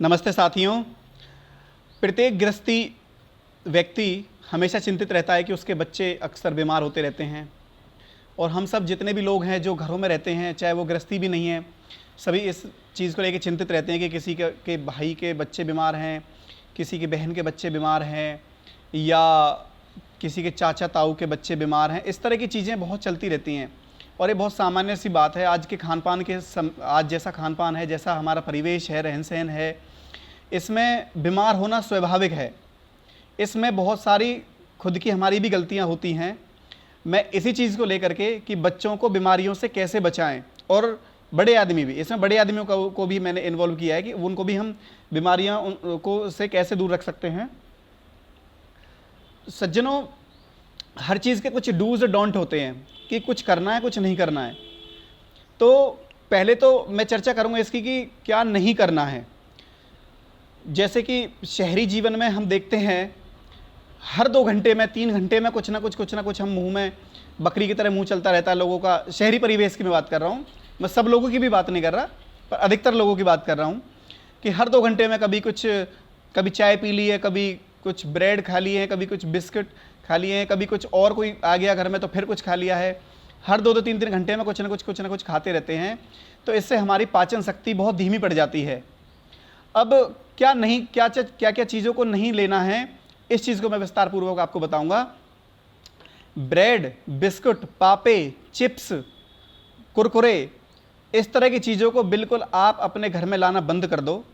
नमस्ते साथियों। प्रत्येक गृहस्थी व्यक्ति हमेशा चिंतित रहता है कि उसके बच्चे अक्सर बीमार होते रहते हैं। और हम सब जितने भी लोग हैं जो घरों में रहते हैं, चाहे वो गृहस्थी भी नहीं है, सभी इस चीज़ को लेकर चिंतित रहते हैं कि किसी के भाई के बच्चे बीमार हैं, किसी की बहन के बच्चे बीमार हैं, या किसी के चाचा ताऊ के बच्चे बीमार हैं। इस तरह की चीज़ें बहुत चलती रहती हैं और ये बहुत सामान्य सी बात है। आज के खान पान के आज जैसा खान पान है, जैसा हमारा परिवेश है, रहन सहन है, इसमें बीमार होना स्वाभाविक है। इसमें बहुत सारी खुद की हमारी भी गलतियां होती हैं। मैं इसी चीज़ को लेकर के कि बच्चों को बीमारियों से कैसे बचाएं, और बड़े आदमी भी, इसमें बड़े आदमियों को भी मैंने इन्वॉल्व किया है कि उनको भी हम बीमारियां को से कैसे दूर रख सकते हैं। सज्जनों, हर चीज़ के कुछ डूज डोंट होते हैं कि कुछ करना है, कुछ नहीं करना है। तो पहले तो मैं चर्चा करूंगा इसकी कि क्या नहीं करना है। जैसे कि शहरी जीवन में हम देखते हैं, हर 2 घंटे में 3 घंटे में कुछ ना कुछ हम मुंह में बकरी की तरह मुंह चलता रहता है लोगों का। शहरी परिवेश की मैं बात कर रहा हूँ, मैं सब लोगों की भी बात नहीं कर रहा, पर अधिकतर लोगों की बात कर रहा हूँ कि हर 2 घंटे में कभी चाय पी ली है, कभी कुछ ब्रेड खा लिए हैं, कभी कुछ बिस्किट खा लिए हैं, कभी कुछ और कोई आ गया घर में तो फिर कुछ खा लिया है। हर 2-2 3-3 घंटे में कुछ ना कुछ खाते रहते हैं। तो इससे हमारी पाचन शक्ति बहुत धीमी पड़ जाती है। अब क्या चीज़ों को नहीं लेना है, इस चीज़ को मैं विस्तार पूर्वक आपको बताऊंगा। ब्रेड, बिस्कुट, पापे, चिप्स, कुरकुरे, इस तरह की चीज़ों को बिल्कुल आप अपने घर में लाना बंद कर दो।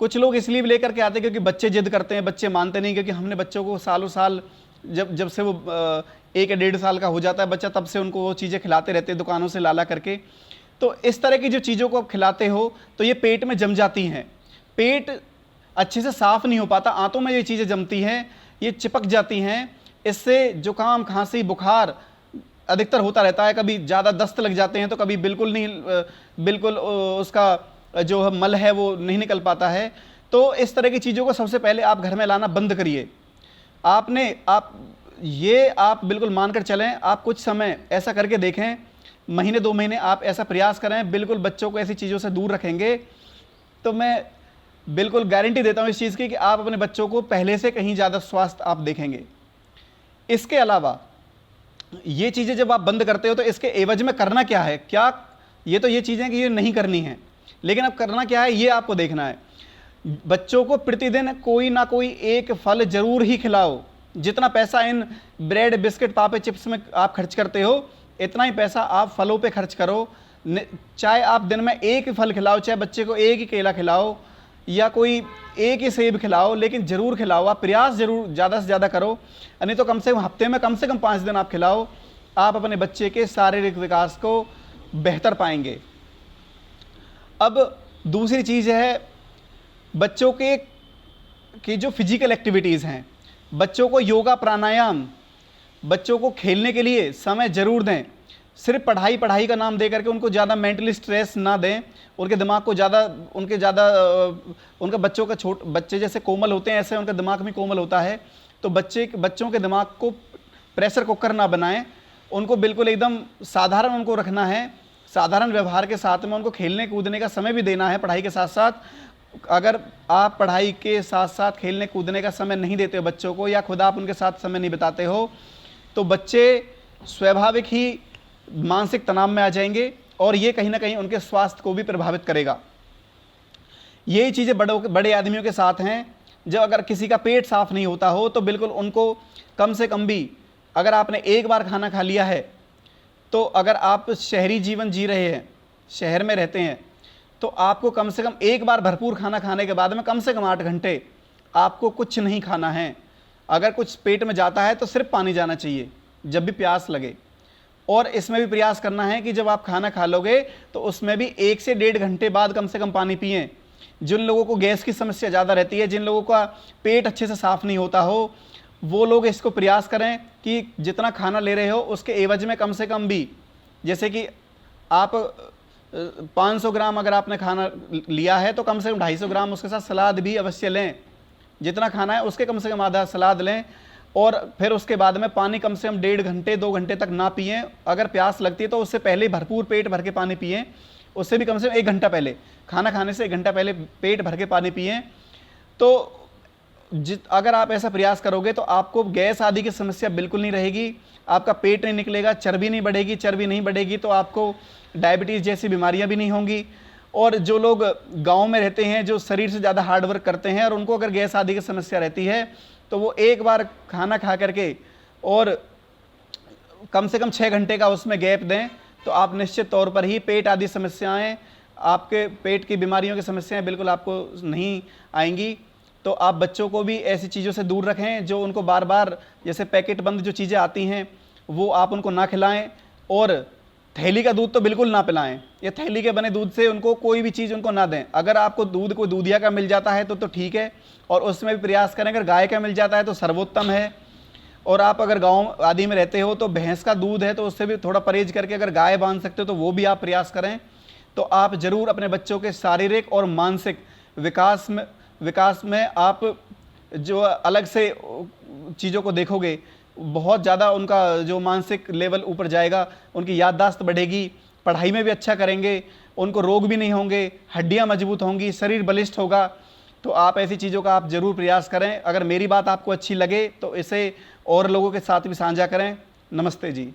कुछ लोग इसलिए भी लेकर के आते हैं क्योंकि बच्चे जिद करते हैं, बच्चे मानते नहीं, क्योंकि हमने बच्चों को सालों साल जब से वो 1 या 1.5 साल का हो जाता है बच्चा, तब से उनको वो चीज़ें खिलाते रहते हैं दुकानों से ला करके। तो इस तरह की जो चीज़ों को आप खिलाते हो तो ये पेट में जम जाती हैं। पेट अच्छे से साफ़ नहीं हो पाता, आंतों में ये चीज़ें जमती हैं, ये चिपक जाती हैं। इससे जुकाम, खांसी, बुखार अधिकतर होता रहता है। कभी ज़्यादा दस्त लग जाते हैं तो कभी बिल्कुल उसका जो मल है वो नहीं निकल पाता है। तो इस तरह की चीज़ों को सबसे पहले आप घर में लाना बंद करिए। आप बिल्कुल मानकर चलें, आप कुछ समय ऐसा करके देखें, महीने 2 महीने आप ऐसा प्रयास करें, बिल्कुल बच्चों को ऐसी चीज़ों से दूर रखेंगे तो मैं बिल्कुल गारंटी देता हूँ इस चीज़ की कि आप अपने बच्चों को पहले से कहीं ज़्यादा स्वस्थ आप देखेंगे। इसके अलावा ये चीज़ें जब आप बंद करते हो तो इसके एवज में करना क्या है, ये चीज़ें कि ये नहीं करनी है, लेकिन अब करना क्या है ये आपको देखना है। बच्चों को प्रतिदिन कोई ना कोई एक फल जरूर ही खिलाओ। जितना पैसा इन ब्रेड, बिस्किट, पापे, चिप्स में आप खर्च करते हो, इतना ही पैसा आप फलों पे खर्च करो। चाहे आप दिन में एक फल खिलाओ, चाहे बच्चे को एक ही केला खिलाओ या कोई एक ही सेब खिलाओ, लेकिन ज़रूर खिलाओ। आप प्रयास ज़रूर ज़्यादा से ज़्यादा करो, नहीं तो कम से कम हफ्ते में कम से कम 5 दिन आप खिलाओ। आप अपने बच्चे के शारीरिक विकास को बेहतर पाएंगे। अब दूसरी चीज़ है, बच्चों की जो फिजिकल एक्टिविटीज़ हैं, बच्चों को योगा, प्राणायाम, बच्चों को खेलने के लिए समय ज़रूर दें। सिर्फ पढ़ाई का नाम दे करके उनको ज़्यादा मेंटली स्ट्रेस ना दें, उनके दिमाग को उनके बच्चे जैसे कोमल होते हैं ऐसे उनका दिमाग भी कोमल होता है। तो बच्चों के दिमाग को प्रेशर कुकर ना बनाएं, उनको बिल्कुल एकदम साधारण उनको रखना है। साधारण व्यवहार के साथ में उनको खेलने कूदने का समय भी देना है पढ़ाई के साथ साथ। अगर आप पढ़ाई के साथ साथ खेलने कूदने का समय नहीं देते हो बच्चों को, या खुद आप उनके साथ समय नहीं बिताते हो, तो बच्चे स्वाभाविक ही मानसिक तनाव में आ जाएंगे और ये कहीं ना कहीं उनके स्वास्थ्य को भी प्रभावित करेगा। यही चीज़ें बड़े आदमियों के साथ हैं। जब अगर किसी का पेट साफ नहीं होता हो तो बिल्कुल उनको कम से कम भी, अगर आपने एक बार खाना खा लिया है, तो अगर आप शहरी जीवन जी रहे हैं, शहर में रहते हैं, तो आपको कम से कम एक बार भरपूर खाना खाने के बाद में कम से कम 8 घंटे आपको कुछ नहीं खाना है। अगर कुछ पेट में जाता है तो सिर्फ पानी जाना चाहिए जब भी प्यास लगे। और इसमें भी प्रयास करना है कि जब आप खाना खा लोगे तो उसमें भी 1 से 1.5 घंटे बाद कम से कम पानी पिएं। जिन लोगों को गैस की समस्या ज़्यादा रहती है, जिन लोगों का पेट अच्छे से साफ़ नहीं होता हो, वो लोग इसको प्रयास करें कि जितना खाना ले रहे हो उसके एवज में कम से कम भी, जैसे कि आप 500 ग्राम अगर आपने खाना लिया है तो कम से कम 250 ग्राम उसके साथ सलाद भी अवश्य लें। जितना खाना है उसके कम से कम आधा सलाद लें। और फिर उसके बाद में पानी कम से कम 1.5 घंटे 2 घंटे तक ना पिएं। अगर प्यास लगती है तो उससे पहले भरपूर पेट भर के पानी पिएं। उससे भी कम से कम 1 घंटा पहले, खाना खाने से 1 घंटा पहले पेट भर के पानी पिएं। तो अगर आप ऐसा प्रयास करोगे तो आपको गैस आदि की समस्या बिल्कुल नहीं रहेगी, आपका पेट नहीं निकलेगा, चर्बी नहीं बढ़ेगी, चर्बी नहीं बढ़ेगी तो आपको डायबिटीज़ जैसी बीमारियां भी नहीं होंगी। और जो लोग गांव में रहते हैं, जो शरीर से ज़्यादा हार्ड वर्क करते हैं और उनको अगर गैस आदि की समस्या रहती है, तो वो एक बार खाना खा करके और कम से कम 6 घंटे का उसमें गैप दें, तो आप निश्चित तौर पर ही पेट आदि समस्याएं, आपके पेट की बीमारियों की समस्याएं बिल्कुल आपको नहीं आएंगी। तो आप बच्चों को भी ऐसी चीज़ों से दूर रखें जो उनको बार बार, जैसे पैकेट बंद जो चीज़ें आती हैं वो आप उनको ना खिलाएं, और थैली का दूध तो बिल्कुल ना पिलाएं, या थैली के बने दूध से उनको कोई भी चीज़ उनको ना दें। अगर आपको दूध कोई दूधिया का मिल जाता है तो ठीक है, और उसमें भी प्रयास करें, अगर गाय का मिल जाता है तो सर्वोत्तम है। और आप अगर गांव आदि में रहते हो तो भैंस का दूध है तो उससे भी थोड़ा परहेज करके अगर गाय बांध सकते हो तो वो भी आप प्रयास करें। तो आप ज़रूर अपने बच्चों के शारीरिक और मानसिक विकास में आप जो अलग से चीज़ों को देखोगे, बहुत ज़्यादा उनका जो मानसिक लेवल ऊपर जाएगा, उनकी याददाश्त बढ़ेगी, पढ़ाई में भी अच्छा करेंगे, उनको रोग भी नहीं होंगे, हड्डियाँ मजबूत होंगी, शरीर बलिष्ठ होगा। तो आप ऐसी चीज़ों का आप ज़रूर प्रयास करें। अगर मेरी बात आपको अच्छी लगे तो इसे और लोगों के साथ भी साझा करें। नमस्ते जी।